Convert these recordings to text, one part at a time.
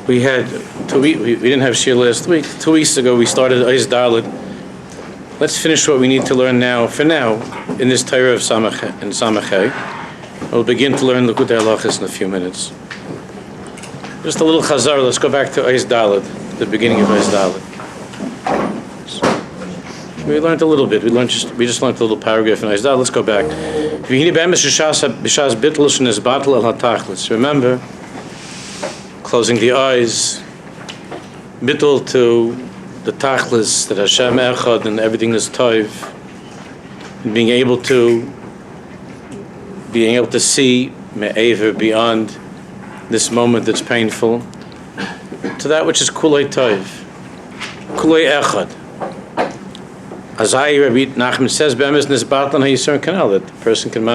We had we didn't have shir last week. 2 weeks ago we started Ois Dalet. Let's finish what we need to learn now. For now, in this Torah of Samachay, we'll begin to learn Likutey Halachos in a few minutes. Just a little chazar. Let's go back to Ois Dalet, the beginning of Ois Dalet. We learned a little bit. We just learned a little paragraph in Ois Dalet. Let's go back. Remember, closing the eyes, bittul to the tachlis, that Hashem echad and everything is toiv, and being able to see me'aver beyond this moment that's painful, to that which is kulei toiv, kulei echad. Azai Rabbi Nachman says, "Be'emes nisbatan ha'yisurim kanal," that the person can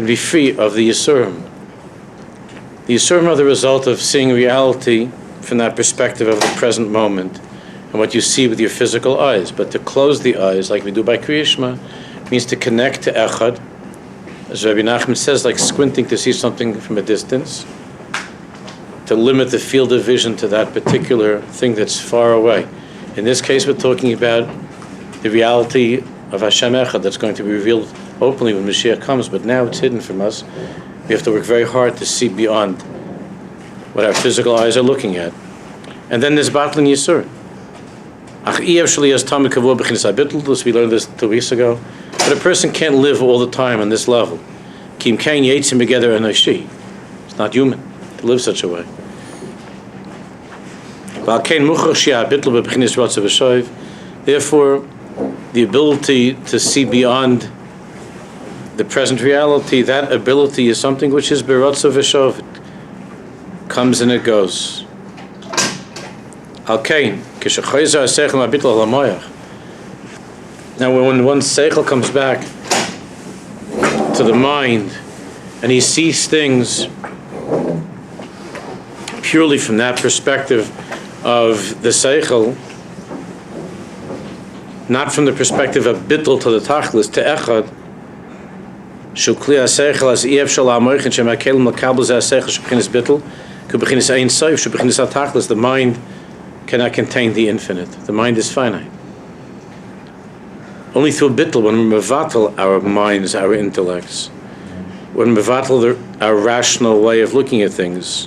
be free of the yisurim. The yisurim are the result of seeing reality from that perspective of the present moment and what you see with your physical eyes. But to close the eyes, like we do by Kriya Shema, means to connect to Echad. As Rabbi Nachman says, like squinting to see something from a distance, to limit the field of vision to that particular thing that's far away. In this case, we're talking about the reality of Hashem Echad that's going to be revealed openly when Mashiach comes, but now it's hidden from us. We have to work very hard to see beyond what our physical eyes are looking at. And then there's Batlin Yisur. We learned this 2 weeks ago. But a person can't live all the time on this level. It's not human to live such a way. Therefore, the ability to see beyond the present reality, that ability is something which is berotza v'shov. It comes and it goes. Now, when one's seichel comes back to the mind and he sees things purely from that perspective of the seichel, not from the perspective of bittul to the tachlis, to echad, the mind cannot contain the infinite. The mind is finite. Only through bittul, when we mevatel our minds, our intellects, when we mevatel our rational way of looking at things,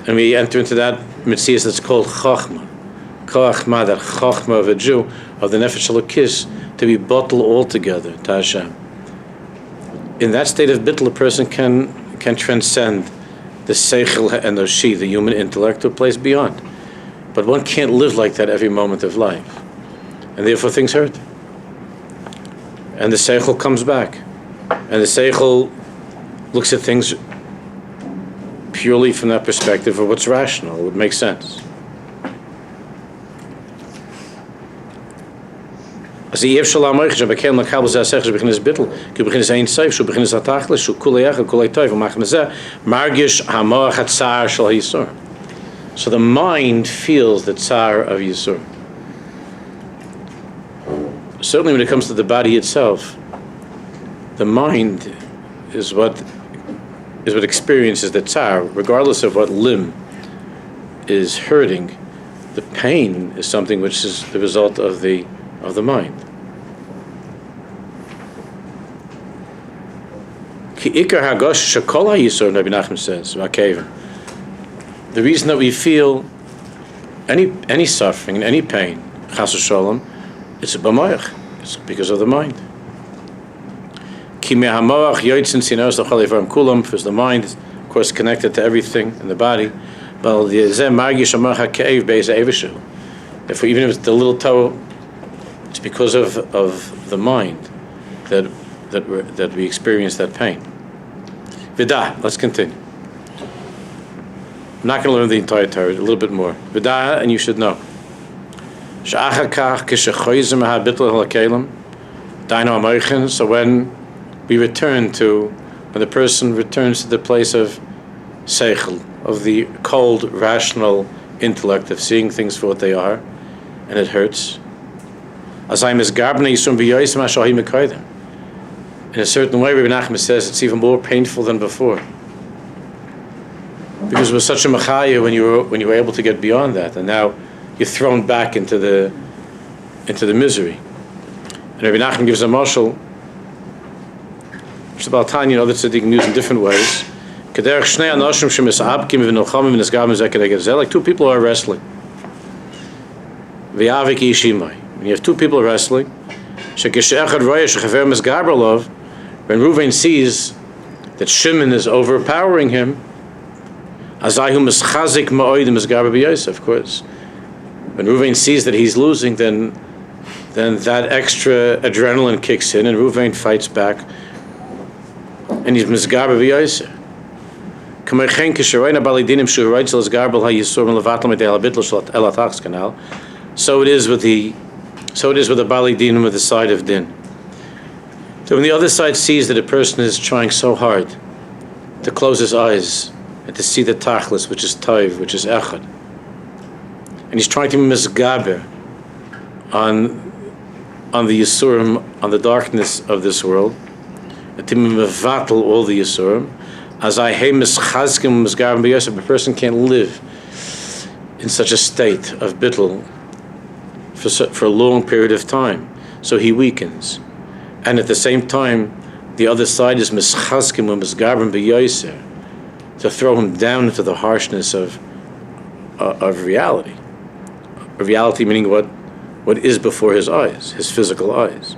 and we enter into that mitzvah that's called chachma, that chachma of a Jew, of the nefesh halakis, to be bottled altogether to Hashem. In that state of bittul, a person can transcend the seichel enoshi, the human intellect, to a place beyond. But one can't live like that every moment of life, and therefore things hurt. And the seichel comes back, and the seichel looks at things purely from that perspective of what's rational, what makes sense. As the Yevshalam Moichel began like Kabel zeh ze beginnen bittel, ke beginnen zijn seif, so beginnen ze tachlis, so kuleyach, kuley toiv, machen ze margish hamoach hatzar shel yisur. So the mind feels the tsar of yisur. Certainly, when it comes to the body itself, the mind is what experiences the tsar, regardless of what limb is hurting. The pain is something which is the result of the mind. Ki ikar hagosh shekol hayisur, Rabbi Nachman says, the reason that we feel any suffering and any pain, chas v'sholom, it's a b'moach. It's because of the mind. Ki me'hamoach yotzin sinos l'chol ivarim kulam, because the mind is, of course, connected to everything in the body. But zeh margish hamoach ha'ke'ev be'ezeh evishu. Therefore, even if it's the little toe, it's because of the mind that we experience that pain. Vidah, let's continue. I'm not going to learn the entire Torah, a little bit more. Vidah, and you should know. So when the person returns to the place of seichel, of the cold, rational intellect, of seeing things for what they are, and it hurts. In a certain way, Rabbi Nachman says it's even more painful than before. Because it was such a machaya when you were able to get beyond that, and now you're thrown back into the misery. And Rabbi Nachman gives a mashal, which the Baal Tanya and other tzaddikim use in different ways. Like two people are wrestling. When you have two people wrestling, when Reuven sees that Shimon is overpowering him, of course, when Reuven sees that he's losing, then that extra adrenaline kicks in, and Reuven fights back, and he's misgaber b'yoser. So it is with the Bali Dinim with the side of Din. So when the other side sees that a person is trying so hard to close his eyes and to see the tachlis, which is taiv, which is echad, and he's trying to be misgaber on the yisurim, on the darkness of this world, and to mevatel all the yisurim, as I hey mischazkim misgaber b'yosef, a person can't live in such a state of bittul for a long period of time, so he weakens, and at the same time, the other side is mischazkim and misgaber b'yosef, to throw him down into the harshness of reality. Reality meaning what is before his eyes, his physical eyes,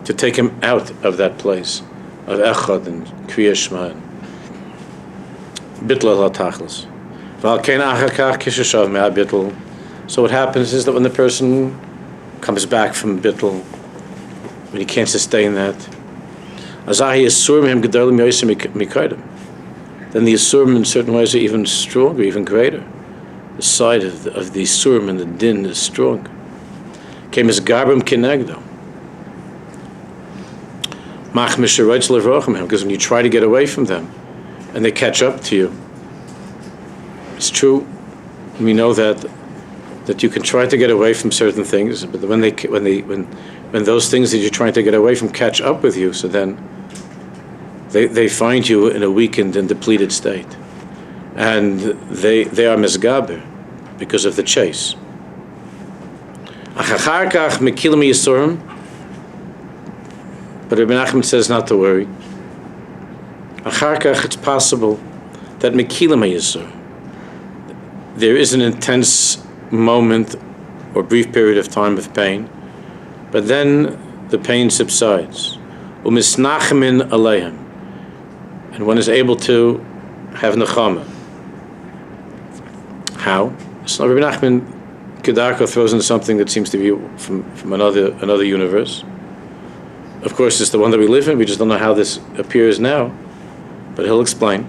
to take him out of that place of echad and kriya shema and bittul al tachlis. So what happens is that when the person comes back from bittul, when he can't sustain that, then the Isurim in certain ways are even stronger, even greater. The side of the Isurim and the Din is stronger. Because when you try to get away from them and they catch up to you, it's true. We know that you can try to get away from certain things, but when those things that you're trying to get away from catch up with you, so then they find you in a weakened and depleted state, and they are misgaber because of the chase. But Rabbi Nachman says not to worry. It's possible that mekilim yisur, there is an intense moment or brief period of time of pain, but then the pain subsides. Umisnachamin aleihem, and one is able to have nechama. How? So Rabbi Nachman Kedarko throws in something that seems to be from another universe. Of course, it's the one that we live in. We just don't know how this appears now, but he'll explain.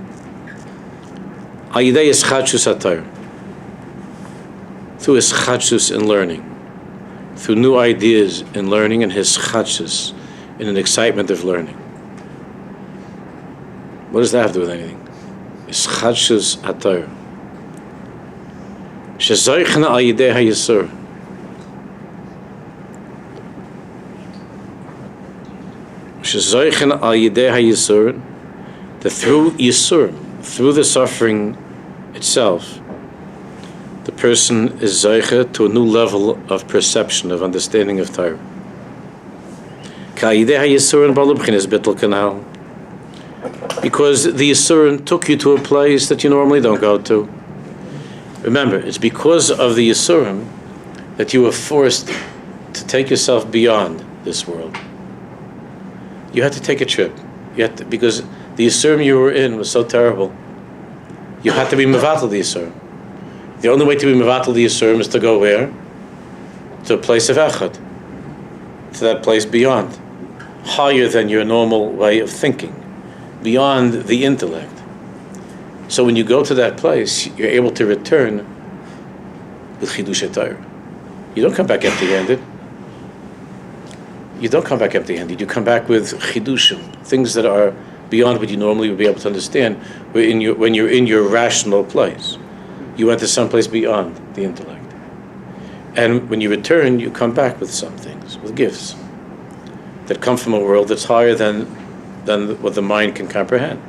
Ayidei ischadshus hatayr, through his chadshus in learning, through new ideas in learning, and his chadshus in an excitement of learning. What does that have to do with anything? Ischadshus hatayr. Shezoichna ayidei hayisur. Shezoichna ayidei hayisur. That through yisur, through the suffering itself, the person is zoiche to a new level of perception, of understanding of Torah. Ka'ayidei hayisur and balubchin is bittul kanal. Because the yisurin took you to a place that you normally don't go to. Remember, it's because of the Yisurim that you were forced to take yourself beyond this world. You had to take a trip. Because the Yisurim you were in was so terrible. You had to be mevatel the Yisurim. The only way to be mevatel the Yisurim is to go where? To a place of echad. To that place beyond. Higher than your normal way of thinking. Beyond the intellect. So when you go to that place, you're able to return with chidush Torah. You don't come back empty-handed. You don't come back empty-handed. You come back with chidushim, things that are beyond what you normally would be able to understand. When you're in your rational place, you went to someplace beyond the intellect. And when you return, you come back with some things, with gifts that come from a world that's higher than what the mind can comprehend.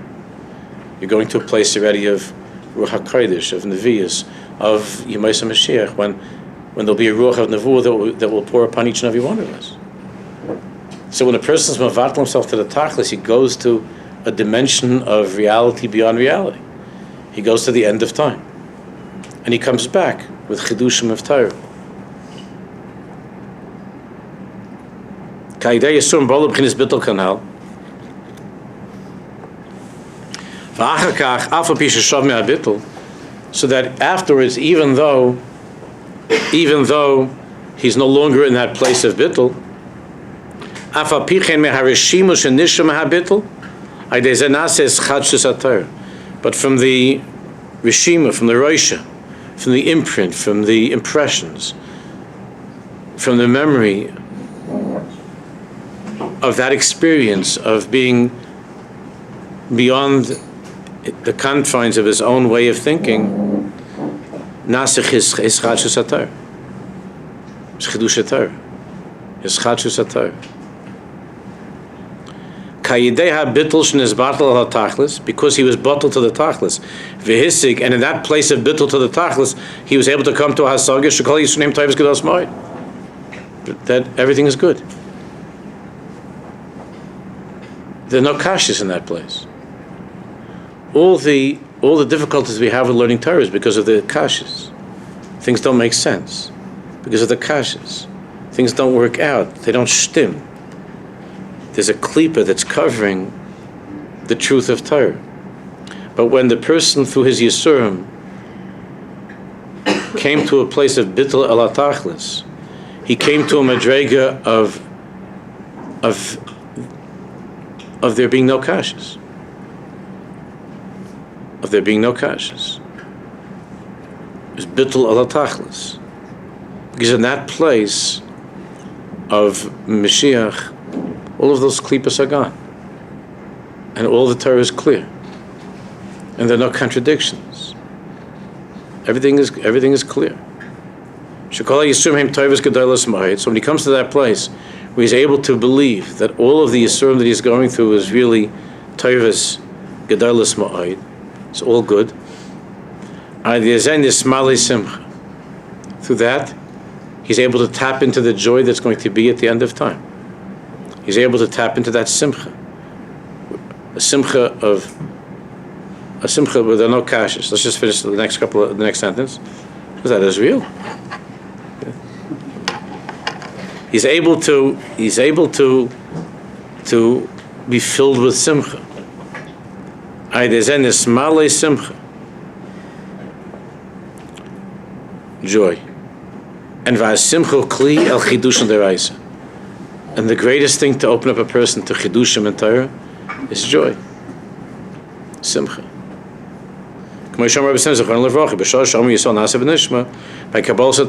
You're going to a place already of Ruach HaKodesh, of Nevi'us, of Yemaisa Mashiach, when there'll be a Ruach of Nevuah that will pour upon each and every one of us. So when a person's mevatel himself to the Tachlis, he goes to a dimension of reality beyond reality. He goes to the end of time. And he comes back with Chidushim of Torah. Ka'idei Yisur B'olo B'chinas Bittul Kanal. V'achar kach, af al pi sheshav me'habittul, so that afterwards, even though he's no longer in that place of bittul, af al pi chen me'harishimu shenisha me'habittul, aydei zeh na'aseh chadshus haTorah. But from the rishima, from the roisha, from the imprint, from the impressions, from the memory of that experience of being beyond the confines of his own way of thinking, nasich is chadshus haTorah, is chidush haTorah, is chadshus haTorah. Kayidei ha-bittul shenizbatel al ha-tachlis, because he was bottled to the tachlis, v'hisig, and in that place of bittul to the tachlis, he was able to come to a hasagah shekol yisur neim tayvus gedos moed, that everything is good. There are no kashas in that place. All the difficulties we have with learning Torah is because of the kashas. Things don't make sense because of the kashas. Things don't work out. They don't shtim. There's a klipa that's covering the truth of Torah. But when the person through his yisurim came to a place of bittul el hatachlis, he came to a madrega of there being no kashas. Of there being no kashas. It's bittul al hatachlis. Because in that place of Mashiach, all of those klipas are gone. And all the Torah is clear. And there are no contradictions. Everything is clear. So when he comes to that place where he's able to believe that all of the Yisurim that he's going through is really Torah's Gedalos Ma'od, it's all good. Through that, he's able to tap into the joy that's going to be at the end of time. He's able to tap into that simcha. A simcha where there are no kashas. Let's just finish the next sentence. Because that is real. He's able to be filled with simcha. Simcha. Joy. And simcha kli el chidushim deraisa. And the greatest thing to open up a person to chidushim and Torah is joy. Simcha. By Kabbalah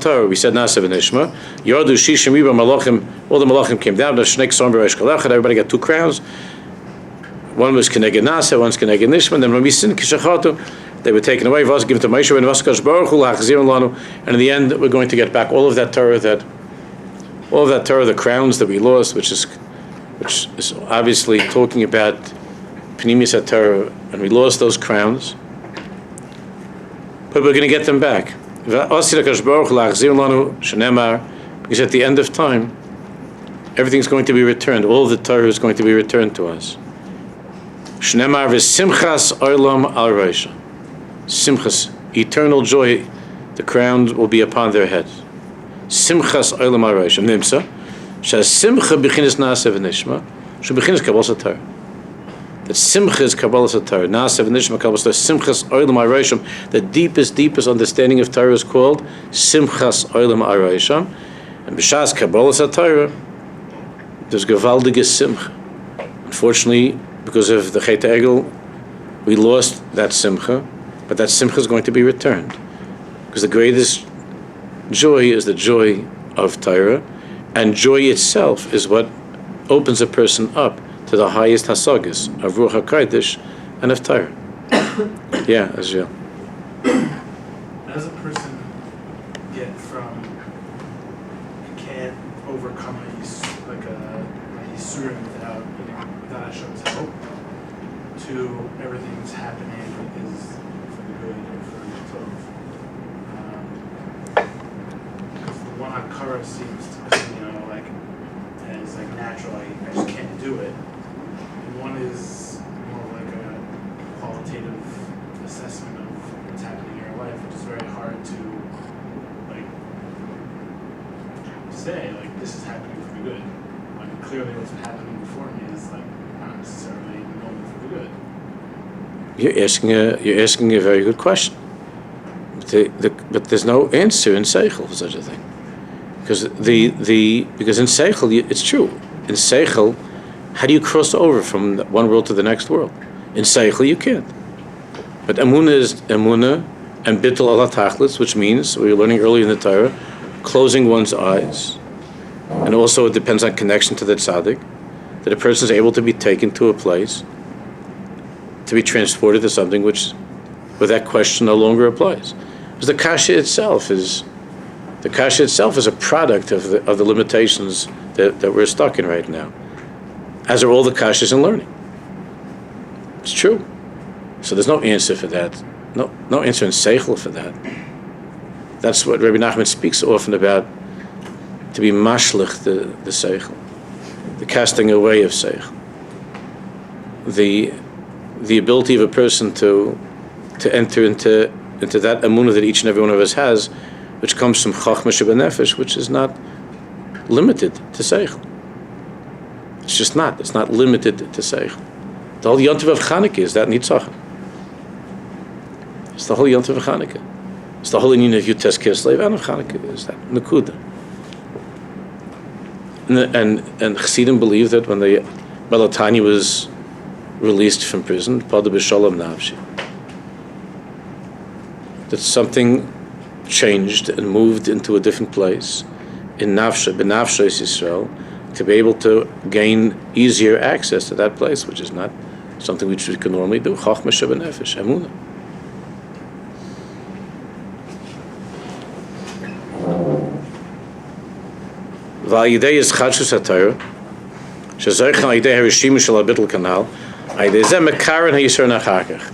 Torah, we said Nasa v'Nishma. Yordu Shishim Riba Malachim. All the Malachim came down. Everybody got 2 crowns. One was Keneged Nasa, one's Keneged Nishma. And then when we sinned Kishachatu, they were taken away. Was given to Moshe and Vaskash Baruch Hu Lachzir Lanu. And in the end, we're going to get back all of that Torah, the crowns that we lost, which is obviously talking about Pnimius HaTorah, and we lost those crowns. But we're going to get them back. Because at the end of time, everything's going to be returned. All of the Torah is going to be returned to us. Simchas, eternal joy, the crown will be upon their heads. Simchas olam al rosham. Nimsa, simcha b'chinas na'aseh v'nishma, b'chinas kabbalas haTorah. That simcha is kabbalas haTorah. Na'aseh v'nishma kabbalas haTorah. Simchas olam al rosham. The deepest understanding of Torah is called simchas olam al rosham. And b'shas kabbalas haTorah, there's gewaldige simcha. Unfortunately, because of the Chet Egel, we lost that simcha, but that simcha is going to be returned. Because the greatest joy is the joy of Torah, and joy itself is what opens a person up to the highest hasagas of Ruach HaKodesh and of Torah. Yeah, Azriel. As a person get from you can't overcome a yisurim without Hashem's help to everything's happening is for the good of Torah seems to be, like as like natural. I just can't do it. And one is more like a qualitative assessment of what's happening in your life, which is very hard to like say like this is happening for the good. Like clearly, what's been happening before me is like not necessarily going for the good. You're asking a very good question. But there's no answer in Seichel for such a thing, because because in Seichel it's true. In Seichel, how do you cross over from one world to the next world? In Seichel you can't. But Emunah is Emunah and Bittul ala Tachlis, which means we were learning earlier in the Torah, closing one's eyes, and also it depends on connection to the sadik, that a person is able to be taken to a place, to be transported to something which, where that question no longer applies. Because the kasha itself is a product of the limitations that we're stuck in right now, as are all the kashas in learning. It's true. So there's no answer for that. No answer in Seichel for that. That's what Rabbi Nachman speaks often about, to be mashlich the Seichel, the casting away of Seichel, the ability of a person to enter into that emunah that each and every one of us has, which comes from Chachma Shebenefesh, which is not limited to Seichel. It's just not. It's not limited to Seichel. The whole Yontiv of Chanukah is that Nitzachim. It's the whole Yontiv of Chanukah. It's the whole union of Yutes Kislev and of Chanukah is that Nakuda. And Chassidim believe that when the Balatani was released from prison, Pada B'Shalom Navshi, that something changed and moved into a different place in Nafsha, B'Nafsha Yisrael, to be able to gain easier access to that place, which is not something which we can normally do. Chachma Shebenefesh, Emunah. V'ayidei is Chadshus HaTorah, shezoich al yidei harishim shel habitl kanal, ayidei zeh mekaran ha'yisur nachakach.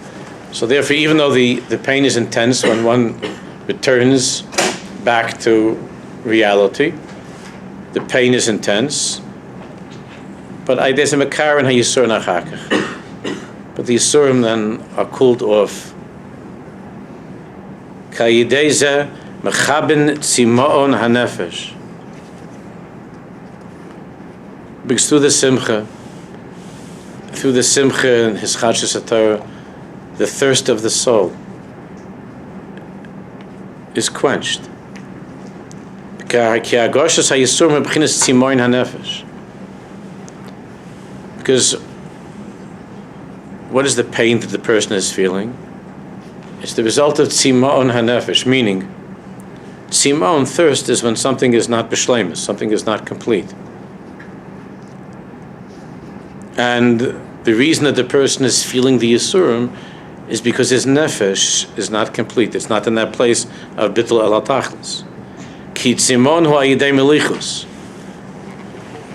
So therefore, even though the pain is intense when one returns back to reality, the pain is intense, but ayidei zeh mekaran ha'yisur nachakach. But the yisurim then are cooled off. Ka'yidei zeh mechabin tzimaon hanefesh. Because through the simcha and his Chadshus HaTorah, the thirst of the soul is quenched. Because what is the pain that the person is feeling? It's the result of tzima'on hanefesh, meaning tzima'on, thirst, is when something is not b'shleimus, something is not complete. And the reason that the person is feeling the Yisurim is because his nefesh is not complete. It's not in that place of bittul el hatachlis. Ki tzimon hu ayidei melichus.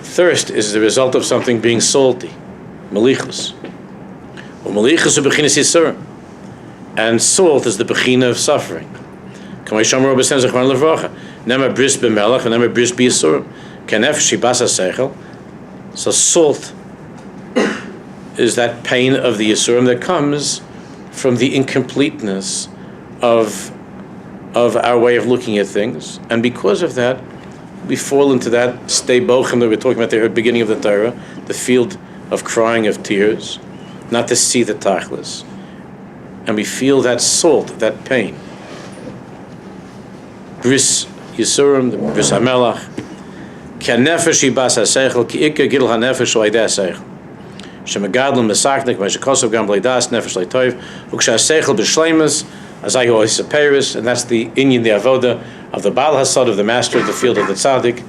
Thirst is the result of something being salty, melichus. Melichus hu bechinas Yisurim. And salt is the bechina of suffering. Kamei shomer Rabbi Sen zechron levracha. Nema bris b'melech and nema bris b'Yisurim. Kenefesh shibas ha-seichel. So salt is that pain of the Yisurim that comes from the incompleteness of our way of looking at things. And because of that, we fall into that stay bochem that we're talking about at the beginning of the Torah, the field of crying of tears, not to see the tachlis. And we feel that salt, that pain. Bris Yisurim, the Bris HaMelach, ki ha-nefesh yibas ha-seichel, ki ikka gidl ha-nefesh o aydei ha-seichel. Shemegadlim mesaknik, meshekosov gam bleidas nefesh leitoiv, ukshaseichel b'shleimus, azayu oisaperis, and that's the inyan, the avoda of the Baal Hasad, of the master of the field of the tzaddik,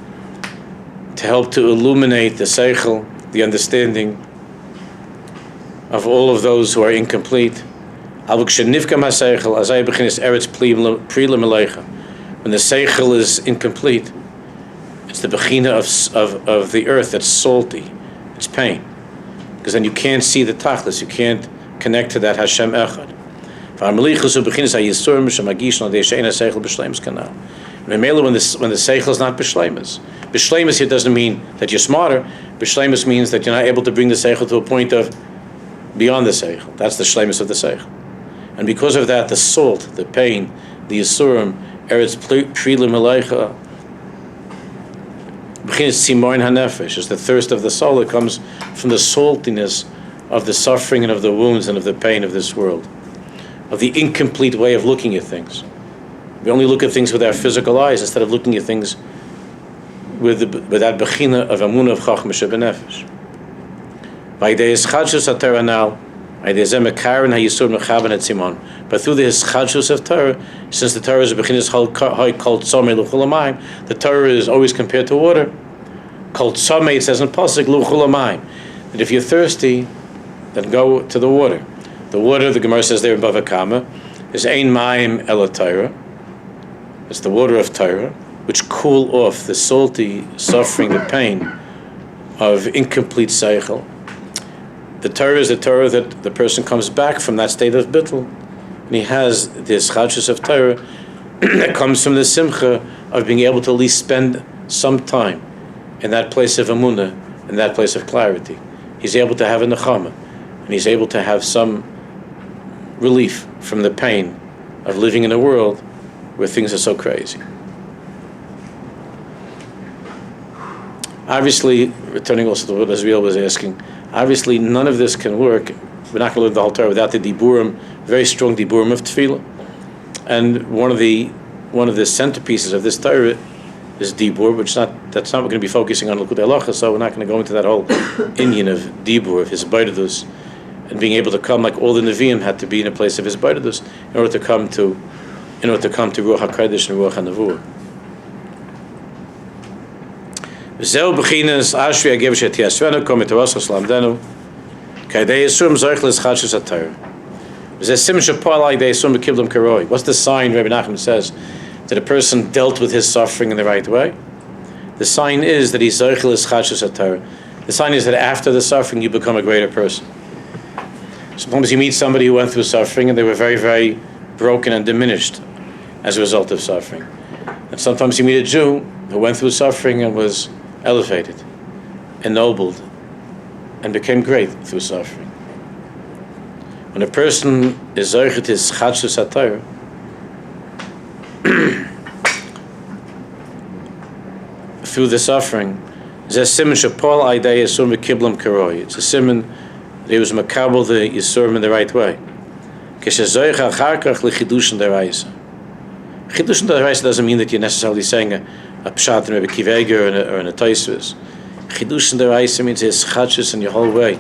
to help to illuminate the seichel, the understanding of all of those who are incomplete. Al ukshenivkam ha-seichel, azayu b'chinis eretz pri l'melecha. When the seichel is incomplete, it's the bechina of the earth that's salty, it's pain. Because then you can't see the tachlis, you can't connect to that Hashem Echad. Memela, when the seichel is not b'shleimus. B'shleimus here doesn't mean that you're smarter. B'shleimus means that you're not able to bring the seichel to a point of beyond the seichel. That's the shleimus of the seichel. And because of that, the salt, the pain, the yisurim, eretz prilim eleicha, b'chinas tzimoin hanefesh, is the thirst of the soul that comes from the saltiness of the suffering and of the wounds and of the pain of this world, of the incomplete way of looking at things. We only look at things with our physical eyes instead of looking at things with that bechina of amunah of chachma shebenefesh. By the ischadshus of Torah now, by the zemekarin hayisur mechaben et simon. But through the ischadshus of Torah, since the Torah is a bechinas high called tzomei luchulamayim, the Torah is always compared to water. Called tzomei, it says in pasuk luchulamayim, that if you're thirsty, then go to the water. The water, the Gemara says there in Bava Kama, is ein mayim ela Torah. It's the water of Torah, which cool off the salty suffering, the pain of incomplete seichel. The Torah is the Torah that the person comes back from that state of bittul, and he has this chadshus of Torah that comes from the simcha of being able to at least spend some time in that place of amunah, in that place of clarity. He's able to have a nechama, and he's able to have some relief from the pain of living in a world where things are so crazy. Obviously, returning also to what Azriel was asking, obviously none of this can work. We're not going to learn the whole Torah without the diburim, very strong diburim of tefillah. And one of the centerpieces of this Torah is dibur, that's not what we're going to be focusing on Likutey Halachot, so we're not going to go into that whole Indian of dibur, of his baidadus, and being able to come like all the Nevi'im had to be in a place of his baidadus in order to come to Ruach HaKodesh and Ruach HaNevuah. Zeu b'chinas ashri agev shetiyasvenu kom mitavascha slamdenu kaidei yisum zoich l'schadshus haTorah. Zeh sim shepal aidei yisum b'kiblam karoi. What's the sign Rabbi Nachman says that a person dealt with his suffering in the right way? The sign is that he's zoich l'schadshus haTorah. The sign is that after the suffering you become a greater person. Sometimes you meet somebody who went through suffering and they were very, very broken and diminished as a result of suffering. And sometimes you meet a Jew who went through suffering and was elevated, ennobled, and became great through suffering. When a person is zoichet his chadshus haTorah, through the suffering, it's a simon shepol aidei yisur v'kiblam karoi. It's a simon that he was makabel the yisurim in the right way. Kishezoich achar kach lechidushin deraisa. Chidushin deraisa doesn't mean that you're necessarily saying a pshat in Rebbe Weinberger or in a Tosfos. Chidushin deraisa means his chadshus in your whole way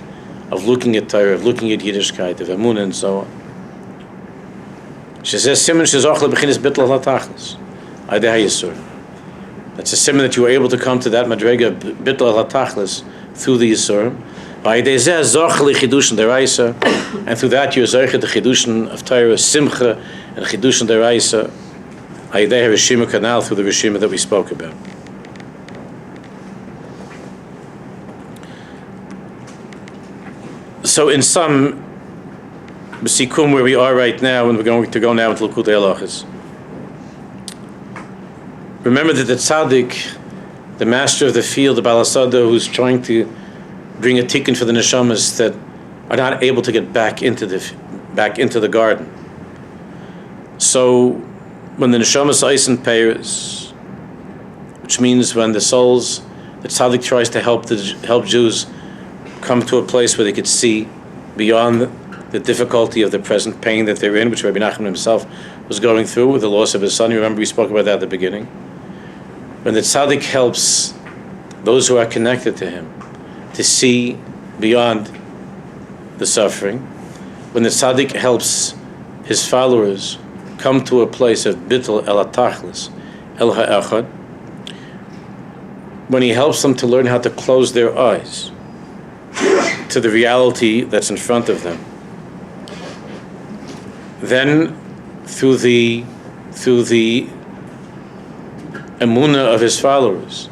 of looking at Torah, of looking at Yiddishkeit, of Emunah, and so on. She says, "Siman shezoch lebechinas bittul haTachlis, aidei hayisur." That's a siman that you were able to come to that madrega bittul haTachlis through the yisurim. Aidei zeh zoch lechidushin deraisa, and through that you are zoichet the chidushin of Torah, simcha, and chidushin deraisa. Aidei Rishima Kanal, through the Rishima that we spoke about. So in sum, B'sikum, where we are right now, and we're going to go now into Likutey Halachos. Remember that the sadik, the master of the field, the Balasada, who's trying to bring a tikkun for the neshamas that are not able to get back into the garden. So when the neshamas eisen peiros, which means when the souls, the tzaddik tries to help Jews come to a place where they could see beyond the difficulty of the present pain that they're in, which Rabbi Nachman himself was going through with the loss of his son. You remember we spoke about that at the beginning. When the tzaddik helps those who are connected to him to see beyond the suffering, when the tzaddik helps his followers come to a place of bittul el hatachlis, el ha'echad, when he helps them to learn how to close their eyes to the reality that's in front of them, then through the emunah of his followers,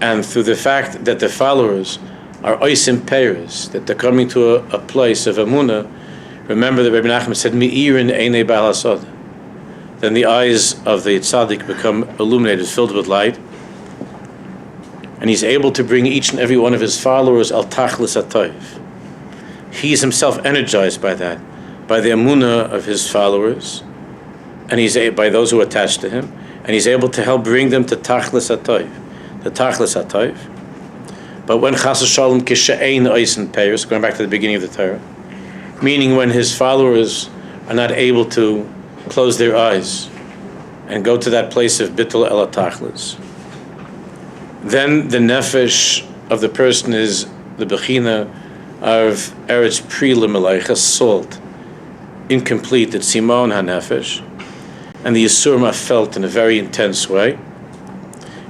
and through the fact that the followers are oisim peiros, that they're coming to a place of emunah. Remember that Rabbi Nachman said, "Me'irin einei ba'al hasod." then the eyes of the tzaddik become illuminated, filled with light, and he's able to bring each and every one of his followers al tachlis atayv. He's himself energized by that, by the emunah of his followers, and by those who are attached to him, and he's able to help bring them to tachlis atayv, the tachlis atayv. But when chas v'shalom kishe'ein oisen peiros, going back to the beginning of the Torah, meaning when his followers are not able to close their eyes and go to that place of bittul el tachlis, then the nefesh of the person is the bechina of eretz pri l'meleicha, salt, incomplete, it's simon ha-nefesh, and the yisurim are felt in a very intense way.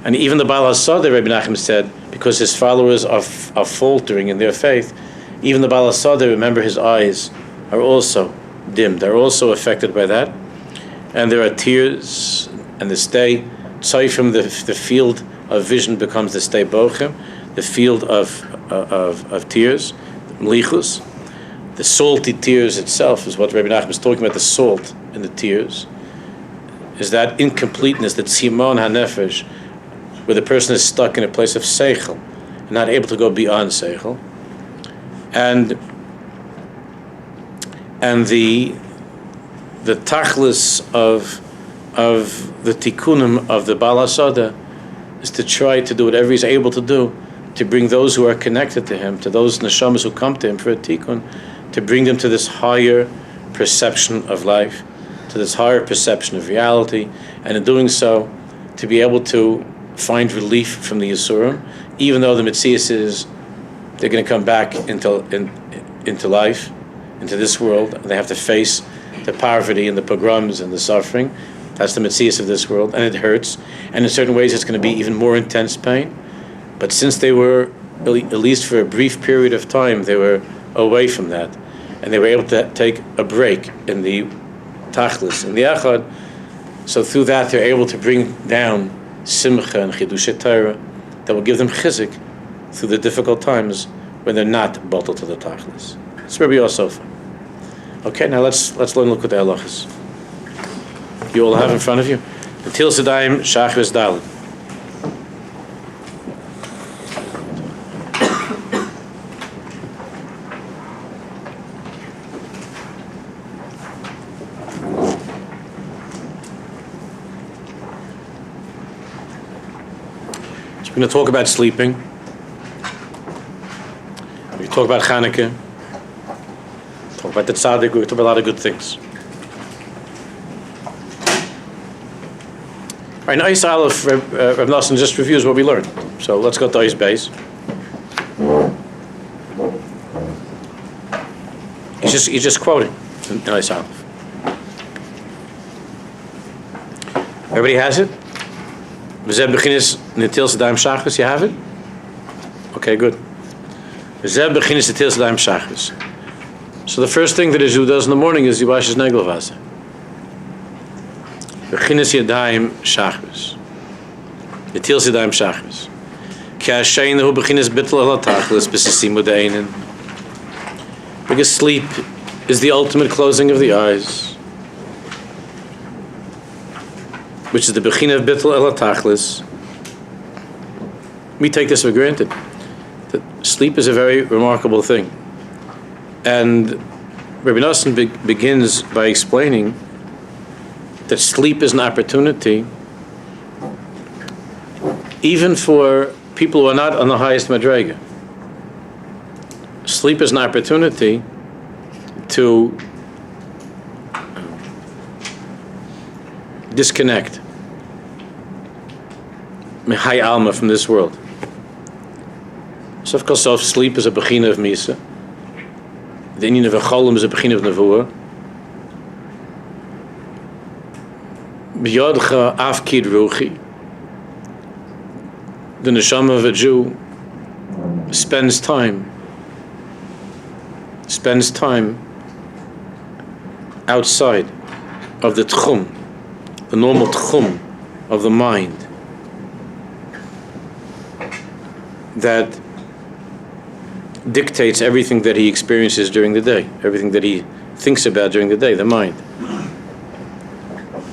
And even the Baal HaSadah, Rabbi Nachum said, because his followers are faltering in their faith, even the Baal HaSadah, remember, his eyes are also dimmed, they're also affected by that, and there are tears, and the stay tzayfim, the field of vision becomes the stay bochem, the field of tears, mlichus. The salty tears itself is what Rabbi Nachman is talking about, the salt in the tears, is that incompleteness, that simon ha-nefesh, where the person is stuck in a place of seichel, and not able to go beyond seichel. And the tachlis of the tikkunim of the Baal HaSadah is to try to do whatever he's able to do to bring those who are connected to him, to those neshamas who come to him for a tikkun, to bring them to this higher perception of life, to this higher perception of reality, and in doing so, to be able to find relief from the Yisurim, even though the Metzias is they're going to come back into life, into this world, and they have to face the poverty and the pogroms and the suffering. That's the Metzias of this world, and it hurts, and in certain ways it's going to be even more intense pain. But since they were, at least for a brief period of time, they were away from that, and they were able to take a break in the tachlis, in the echad, so through that they're able to bring down simcha and chidushet Torah that will give them chizik through the difficult times when they're not bottled to the tachlis. It's Rabbi Yosef. Okay, now let's learn Likutey halachos. You all have in front of you the Til Sedayim Shachris Dalit. We're going to talk about sleeping. We talk about Chanukah. Talk about the sadik. We talk about a lot of good things. All right, now Eis Aleph, Rav Nosson just reviews what we learned. So let's go to Eis Beis. He's just quoting in Eis Aleph. Everybody has it? V'zeh b'chinas netil sedayim shachris. You have it? Okay, good. V'zeh b'chinas netil sedayim shachris. So the first thing that a Jew does in the morning is he washes negel vasa. B'chinas yadayim shachris. Netil sedayim shachris. Ki ha'shein hu b'chinas bittul al tachlis b'sisim u'de'einin. Because sleep is the ultimate closing of the eyes, which is the bechina of bittul el tachlis. We take this for granted. That sleep is a very remarkable thing. And Rabbi Nosson begins by explaining that sleep is an opportunity even for people who are not on the highest madrega. Sleep is an opportunity to disconnect Mihai Alma from this world. So of course, sleep is a bechina of Misa. The Inyan of a Cholim is a bechina of Nevuah. B'yodcha afkid ruchi. The neshama of a Jew spends time outside of the tchum, the normal tchum of the mind that dictates everything that he experiences during the day, everything that he thinks about during the day, the mind.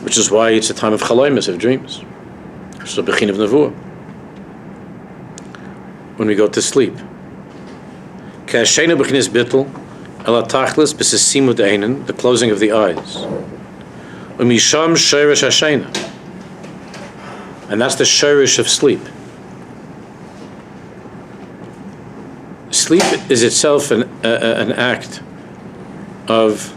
which is why it's a time of chaloimus, of dreams. It's a bechin of nevuah. When we go to sleep. K'ashena b'chinas bittul, ela tachlis b'sesimu de'einen, the closing of the eyes. Umisham shirish hashena, and that's the shirish of sleep. Sleep is itself an act of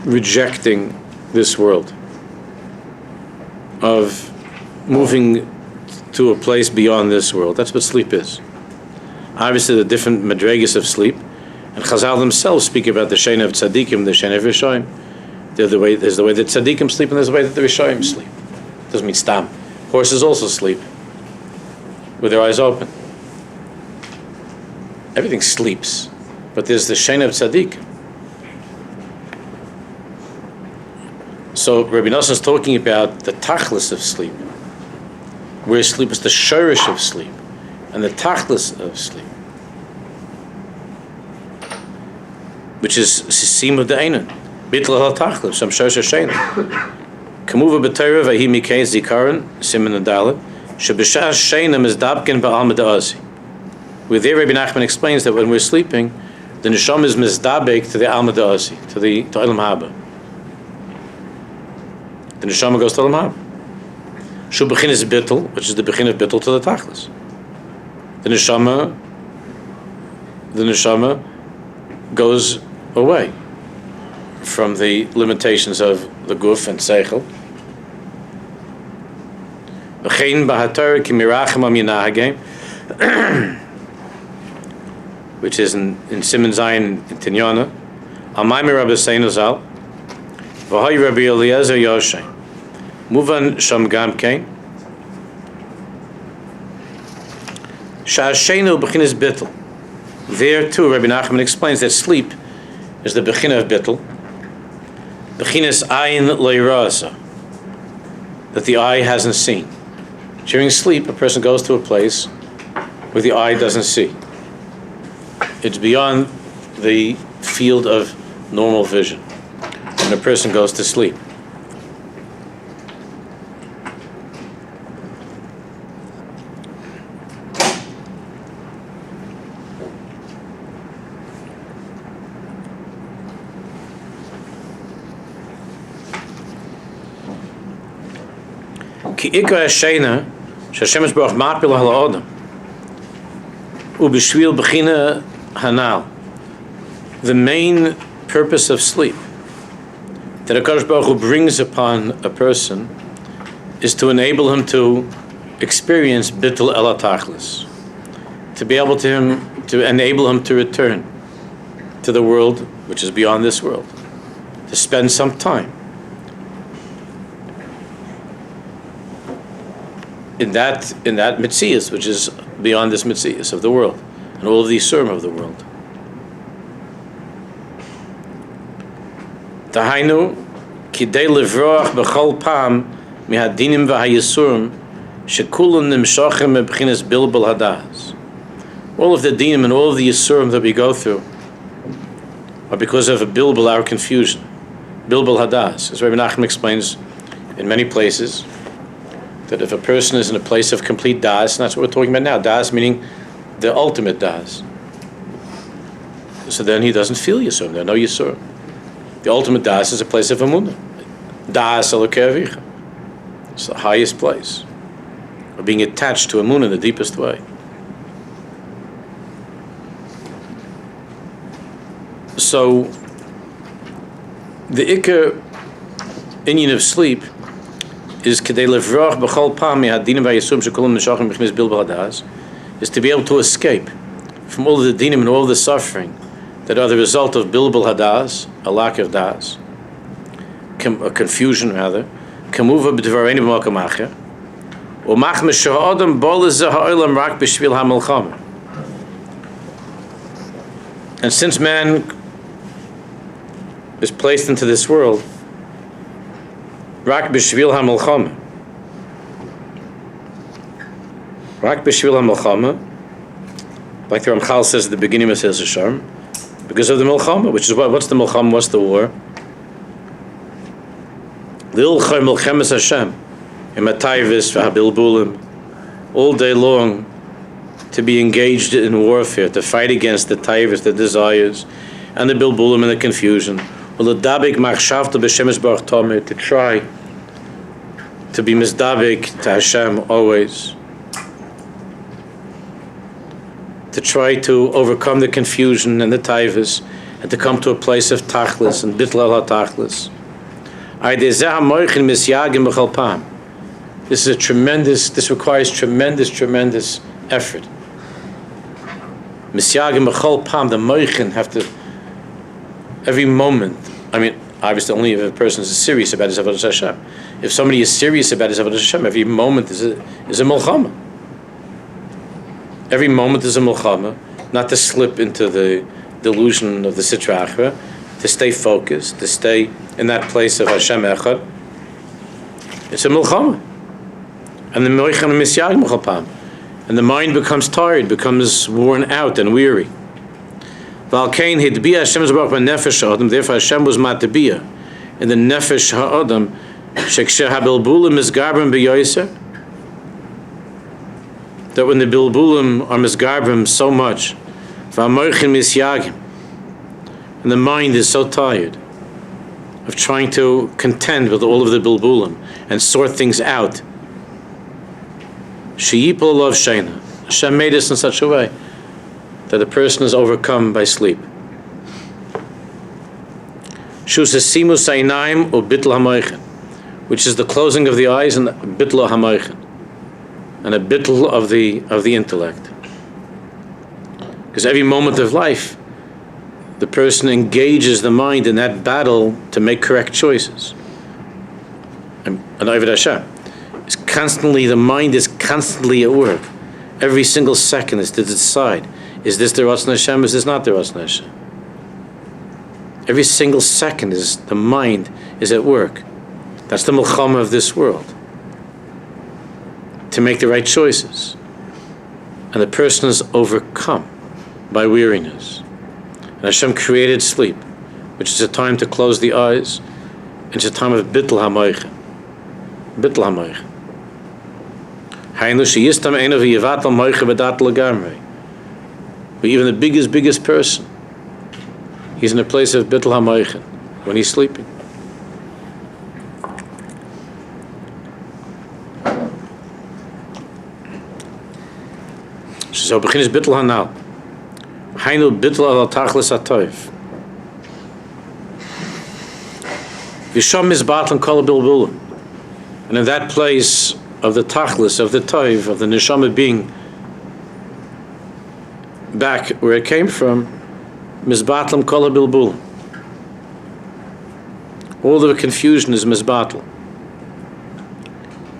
rejecting this world, of moving to a place beyond this world. That's what sleep is. Obviously, the different madregas of sleep, and Chazal themselves speak about the shein of tzaddikim, the shein of rishoyim. There's the way that tzaddikim sleep, and there's the way that the rishoyim sleep. Doesn't mean stam. Horses also sleep with their eyes open. Everything sleeps, but there's the shein of tzaddikim. So Rabbi Nosson is talking about the tachlis of sleep, where sleep is the shorish of sleep, and the tachlis of sleep, which is sisim of the einan, bitl al tachlis, some shorish shein. Kamuva b'teira v'hi mikei zikaron siman adalet shebishas sheinam is dabkin ba'alma da'azi. Where there Rabbi Nachman explains that when we're sleeping, the neshama is mizdabek to the alma da'azi, to Olam Haba. The neshama goes to Olam Haba. Shu b'chin is bittul, which is the b'chin of bittul to the tachlis. The neshama goes away from the limitations of the guf and seichel. V'chein b'hatar ki mirachem am yinahagim, which is in Siman Zayin in Tinyana. Amaymi Rabbi Seinu Zal, v'hay Rabbi Eliezer Yoshe, muvan sham gam kein, sha'ashenu b'chinas bittul. There too, Rabbi Nachman explains that sleep is the b'china of bittul, b'chinas ayin le'irasa, that the eye hasn't seen. During sleep, a person goes to a place where the eye doesn't see. It's beyond the field of normal vision when a person goes to sleep. Ki ikra hashena sh'Hashem yisbarach ma'apil ha'la'odam u'b'shvil b'china hanal. The main purpose of sleep that HaKadosh Baruch Hu brings upon a person is to enable him to experience bittul el tachlis, to be able to enable him to return to the world which is beyond this world, to spend some time in that mitzias which is beyond this mitzias of the world and all of the yisurim of the world. Tahainu kidei livroach b'chol pam mihadinim v'hayisurim shekulun nimshochem b'chinas bilbul hadas. All of the dinim and all of the yisurim that we go through are because of a bilbul, our confusion, bilbul hadas. As Rabbi Nachman explains in many places, that if a person is in a place of complete das, and that's what we're talking about now, das meaning the ultimate das, so then he doesn't feel yisurim, there are no yisurim. The ultimate das is a place of emunah. Das Elokei Avicha. It's the highest place of being attached to emunah in the deepest way. So the ikar inyan of sleep is kedei levrach b'chol pam mihadinim v'yisum shekulam neshachim b'chinas bilbul hadas, is to be able to escape from all of the dinim and all of the suffering that are the result of bilbul hadas, a lack of das, a confusion rather, kamuva b'dvareinu b'makam acher, u'machme she'ha'adam bo lezeh ha'olam rak b'shvil ha'milchama. And since man is placed into this world, rak b'shvil ha'milchama, like the Ramchal says at the beginning of His Hashem, Because of the milchama, which is what's the milchama? What's the war? L'ilchai milchemes Hashem, imatayvis v'habilbulim, all day long, to be engaged in warfare, to fight against the tayvis, the desires, and the bilbulim and the confusion. L'dabik machshavta b'shemesh baruch tamid, to try to be mizdabik to Hashem always, to try to overcome the confusion and the tayvis, and to come to a place of tachlis and bitl al tachlis. This requires tremendous effort. Misyagim b'chol pam, the moichin have to, every moment, I mean, obviously only if a person is serious about his avodas Hashem. If somebody is serious about his avodas Hashem, every moment is a milchama. Every moment is a milchama, not to slip into the delusion of the Sitra Achra, to stay focused, to stay in that place of Hashem Echad. It's a milchama. And the moichin misyagim b'chol pam. And the mind becomes tired, becomes worn out and weary. Therefore Hashem was matibiyah in the nefesh ha'adam, that when the bilbulim are misgarbim so much, and the mind is so tired of trying to contend with all of the bilbulim and sort things out, Sheyipol love Shena. Hashem made us in such a way that a person is overcome by sleep. Shusasimu Sainaim or Bitl Hamoichin, which is the closing of the eyes and Bitl Hamoichin, and a Bitl of the intellect. Because every moment of life, the person engages the mind in that battle to make correct choices. And Avodah Hashem. The mind is constantly at work. Every single second is to decide, is this the Ratzon Hashem, is this not the Ratzon Hashem? Every single second the mind is at work. That's the milchama of this world. To make the right choices. And the person is overcome by weariness. And Hashem created sleep, which is a time to close the eyes, and it's a time of bittul hamoichin. Bittul hamoichin. But even the biggest person, he's in a place of bittul hamoichin when he's sleeping. So begin is bittul hanal. Hainu bittul al tachlis atoyv. Visham is batlan kol bilbulim, and in that place of the tachlis, of the toiv, of the neshama being back where it came from, mizbatlam kol bilbulim. All the confusion is mizbatl.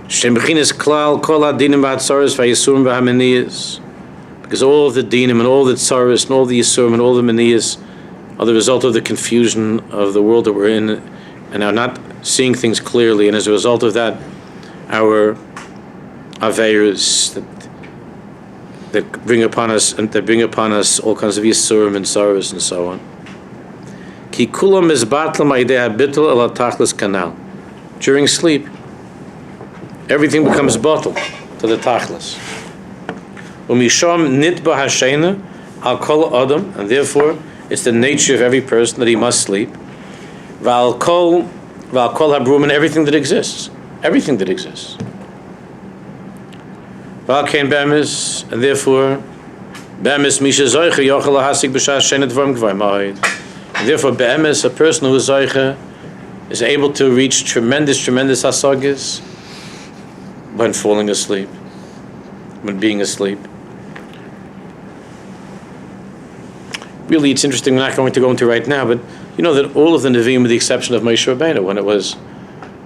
Shem bechinas klal kol adinim v'atzaros v'yisurim v'hamaniyas. Because all of the dinim and all the tzaros and all the yisurim and all the maniyas are the result of the confusion of the world that we're in, and are not seeing things clearly. And as a result of that, our aveiros that bring upon us all kinds of yisurim and tzaros and so on. Ki kulam mizbatlam aidei habitul ala tachlis kanal. During sleep, everything becomes bottled to the tachlis. Umisham nitba hashena al kol adam, and therefore it's the nature of every person that he must sleep. Val kol habrum, and everything that exists. Val kein bemis, and therefore bemis misha zoiche yochel lahasik b'shas shenet dvarim gvay ma'id. And therefore bemis, a person who is zoiche, is able to reach tremendous hasagis when falling asleep, when being asleep. Really, it's interesting. We're not going to go into right now, but you know that all of the Nevi'im, with the exception of Moshe Rabbeinu,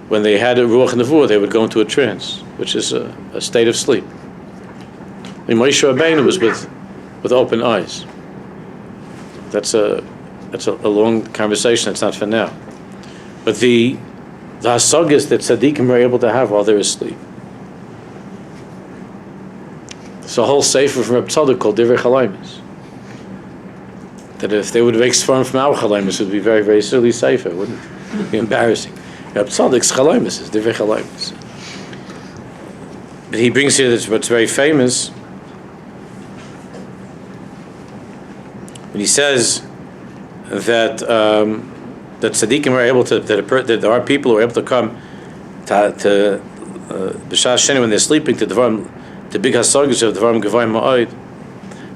when they had a Ruach Nevuah, they would go into a trance, which is a state of sleep. I mean, Moshe Rabbeinu was with open eyes. That's a long conversation. That's not for now. But the hasagas that tzaddikim are able to have while they're asleep. It's a whole sefer from Reb Tzadok called Divrei Chalaymis. that if they would make sperm from our chalamis, it would be very, very silly safer, wouldn't it? It would be embarrassing. Tzadik's chalamis is different chalamis. But he brings here that's what's very famous. And he says that that tzaddikim are able to, that there are people who are able to come to b'shas sheni when they're sleeping to dvarim, the big hasagas of dvarim gevayim ma'od.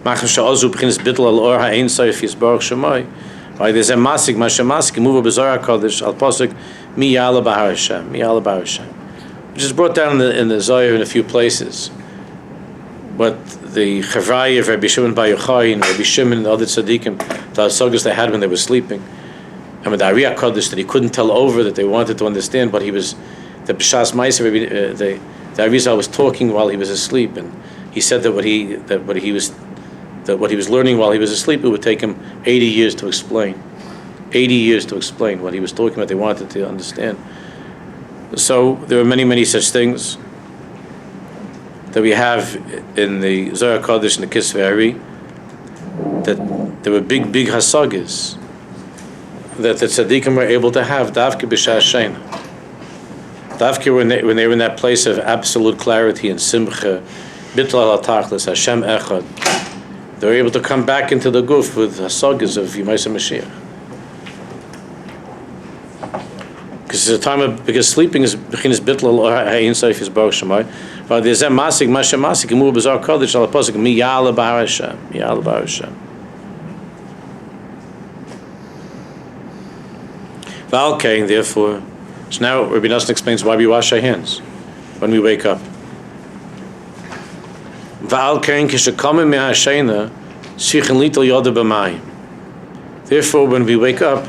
Macham she'azu b'chinas bittul al or ha'ein soif yisbarach shemai. There's a masik, mashamasik, muva b'zara kodesh al pasuk mi yala b'har Hashem, mi yala b'har Hashem, which is brought down in the Zohar in a few places. But the Chavraya of Rabbi Shimon Bar Yochai and Rabbi Shimon and the other tzaddikim, the hasagas they had when they were sleeping, and with the Ariyah Kodesh that he couldn't tell over, that they wanted to understand, but he was, the B'shas Ma'aser, the Arizal was talking while he was asleep, and he said that what he was learning while he was asleep, it would take him 80 years to explain. 80 years to explain what he was talking about, they wanted to understand. So there are many, many such things that we have in the Zohar Kodesh and the Kisvei Ari, that there were big, big hasagas that the tzaddikim were able to have, davke b'shas sheina. Davke when they were in that place of absolute clarity and simcha, bittul al tachlis, Hashem echad, they were able to come back into the guf with hasagas of Yemaisa Mashiach. Because sleeping is beginnes bittul al ha'ein soif yisbarach shemai. But there's a masik, mashamasik, and move bizarre kodesh al pasuk mi yala b'har Hashem, mi yala b'har Hashem. Valkein, therefore, so now Rabbi Nassan explains why we wash our hands when we wake up. Valkein kishakamim me'hashena sichen lital yoda b'mayim. Therefore, when we wake up,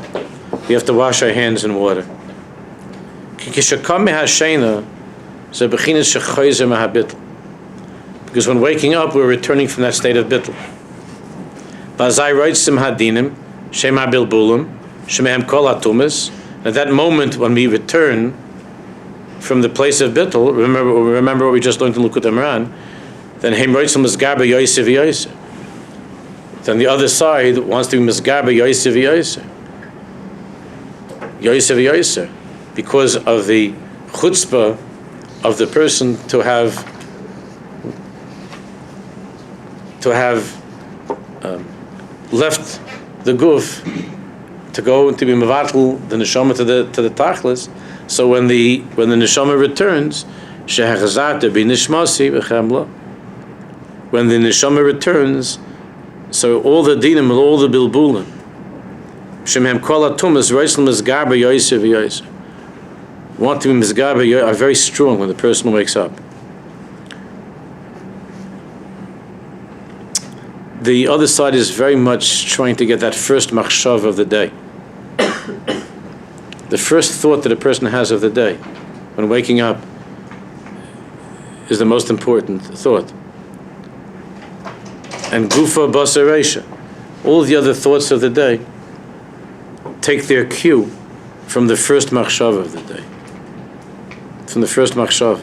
we have to wash our hands in water. Kishakam me'hashena. Because when waking up, we're returning from that state of bittul. At that moment, when we return from the place of bittul, remember what we just learned in Likutey then then the other side wants to be misgaber yoiser v'yoiser, because of the chutzpah of the person to have left the guf to go and to be mevatel the neshama to the tachlis. So when the neshama returns, when the neshama returns, so all the dinim and all the bilbulim shemhem kol atumas reisel mizgaber yoiser v'yoiser want to be mizgaber are very strong when the person wakes up. The other side is very much trying to get that first machshav of the day. The first thought that a person has of the day when waking up is the most important thought. And gufa basaresha, all the other thoughts of the day take their cue from the first machshav of the day. From the first machshav.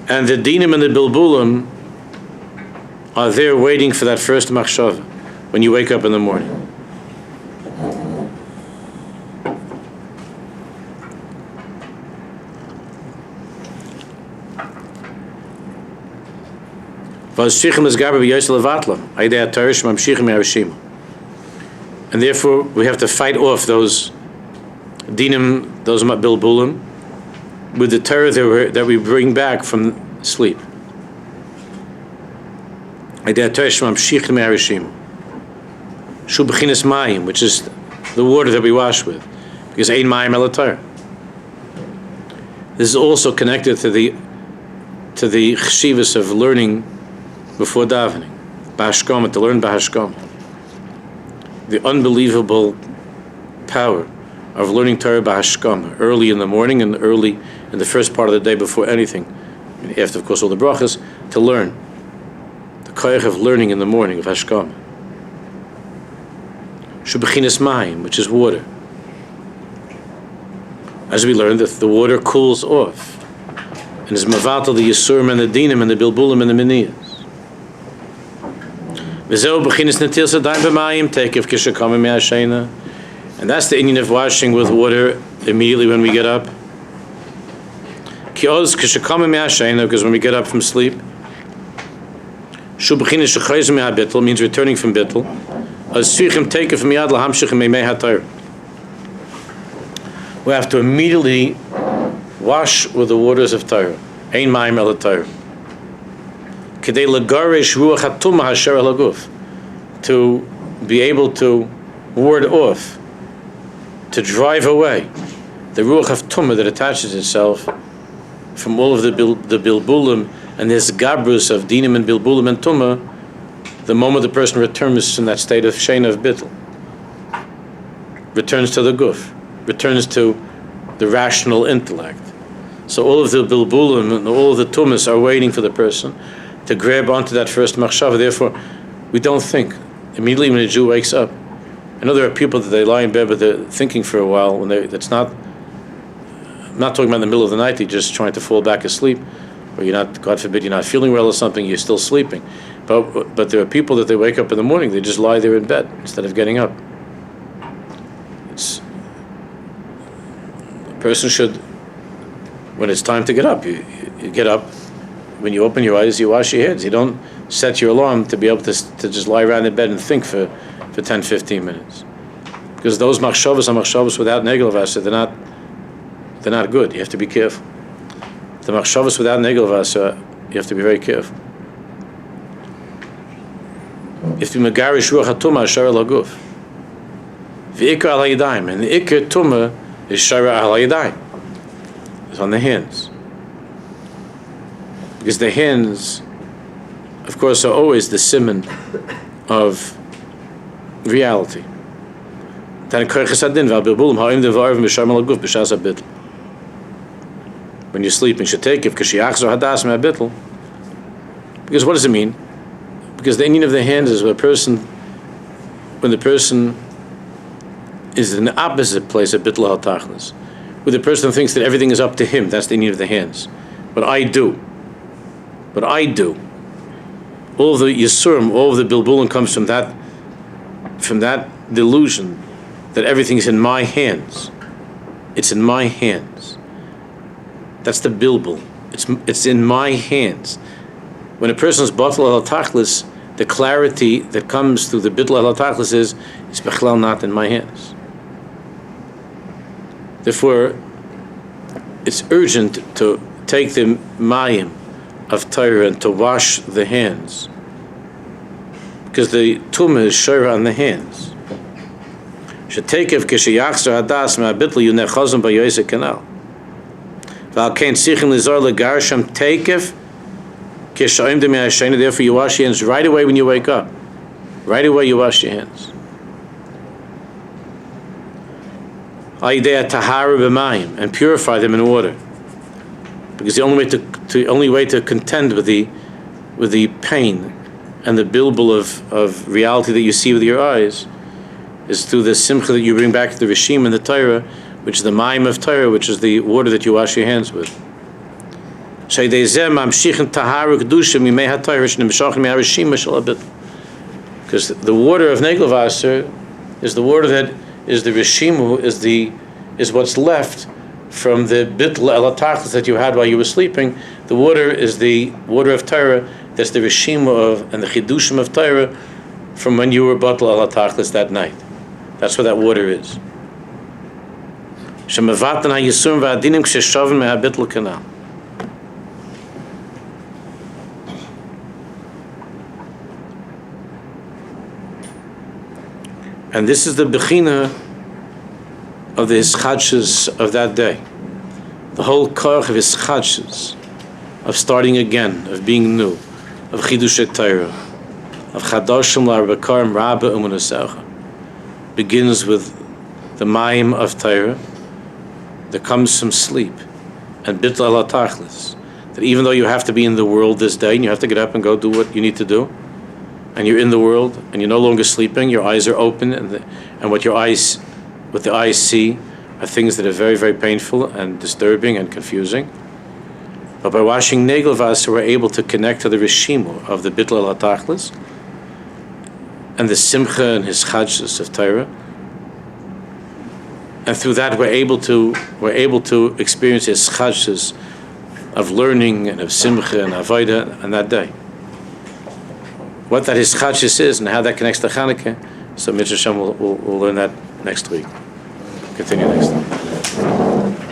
And the dinim and the bilbulim are there waiting for that first machshav when you wake up in the morning. And therefore we have to fight off those dinim, those bilbulim, with the terror that we bring back from sleep. Which is the water that we wash with, because ein mayim ela Torah. This is also connected to the chshivas of learning before davening, b'hashkama, to learn b'hashkama. The unbelievable power of learning Torah b'hashkama early in the morning and early in the first part of the day before anything, after of course all the brachas, to learn. The koyach of learning in the morning of hashkama. Shubechinas mayim, which is water. As we learned, that the water cools off and is mavatal the yisurim and the dinim and the bilbulim and the miniyas. V'zeu b'chinas netilas adayim b'mayim tekev kishakamim me'ashena. And that's the Indian of washing with water immediately when we get up. Ki oz kishakamim me'ashena, because when we get up from sleep, shu b'chinas shechayzim me'habitl means returning from bitl. Az tzrichim tekev miyad lahamshich me'mei hatayr. We have to immediately wash with the waters of Torah. Ein mayim el Torah. Kedei legarish ruach hatumah hasher el haguf. To be able to ward off, to drive away the ruach of tumah that attaches itself from all of the bilbulim and this gabrus of dinim and bilbulim and tumah, the moment the person returns from that state of sheina of bittul, returns to the guf, returns to the rational intellect. So all of the bilbulim and all of the tumas are waiting for the person to grab onto that first machshava. Therefore, we don't think. Immediately when a Jew wakes up, I know there are people that they lie in bed but they're thinking for a while. I'm not talking about in the middle of the night, you're just trying to fall back asleep, or you're not, God forbid, you're not feeling well or something, you're still sleeping. But there are people that they wake up in the morning, they just lie there in bed instead of getting up. A person should, when it's time to get up, you get up. When you open your eyes, you wash your hands. You don't set your alarm to be able to just lie around in bed and think for 10, 15 minutes. Because those machshavas are machshavas without negel vasa, they're not good. You have to be careful. The machshavas without negel vasa, you have to be very careful. If you megarish ruach hatumah shara laguf, v'ikar al hayadayim, and the ikar tumah is shara al hayadayim. It's on the hands. Because the hands, of course, are always the siman of reality. When you're sleeping, because what does it mean? Because the Indian of the hands is when the person is in the opposite place of bittul ha'tachlis, where the person thinks that everything is up to him. That's the Indian of the hands. But I do. All of the yisurim, all of the bilbulin comes from that delusion that everything's in my hands. It's in my hands. That's the bilbul. It's in my hands. When a person is batal al tachlis, the clarity that comes through the bittul al tachlis is it's bechlal not in my hands. Therefore, it's urgent to take the mayim of Torah and to wash the hands, because the tumah is shora on the hands. Shetekev kishayachzer hadas ma'abitl yunechazim b'yoyze kanal. V'alkein tzichin lizar legarsham tekev kishayim demiyashayna. Therefore, you wash your hands right away when you wake up. Right away, you wash your hands. Ayidei tahara b'mayim, and purify them in water. Because the only way to contend with the pain and the bilbul of reality that you see with your eyes is through the simcha that you bring back to the rishim and the Torah, which is the mayim of Torah, which is the water that you wash your hands with. Because the water of negel vaser is the water that is the rishimu, is what's left from the bitl el tachlis that you had while you were sleeping. The water is the water of Torah. That's the rishima of and the chidushim of Torah from when you were batl el tachlis that night. That's what that water is. Shemavatan hayisum v'adinim k'sheshavim me'habitl kanal. And this is the bechina of the hischadshus of that day. The whole korach of hischadshus, of starting again, of being new, of chidushet Torah, of chadashim la'arbakarim rabba u'munasecha, begins with the mayim of Torah that comes from sleep, and bittul ala tachlis, that even though you have to be in the world this day, and you have to get up and go do what you need to do, and you're in the world, and you're no longer sleeping, your eyes are open, and what the eyes see are things that are very, very painful and disturbing and confusing. But by washing negel vaser, we're able to connect to the rishimu of the bittul al tachlis, and the simcha and his chadshus of Torah. And through that, we're able to experience his chadshus of learning and of simcha and avodah on that day. What that his chadshus is and how that connects to Chanukah, so Mitzvah Shem will learn that next week. Continue next time.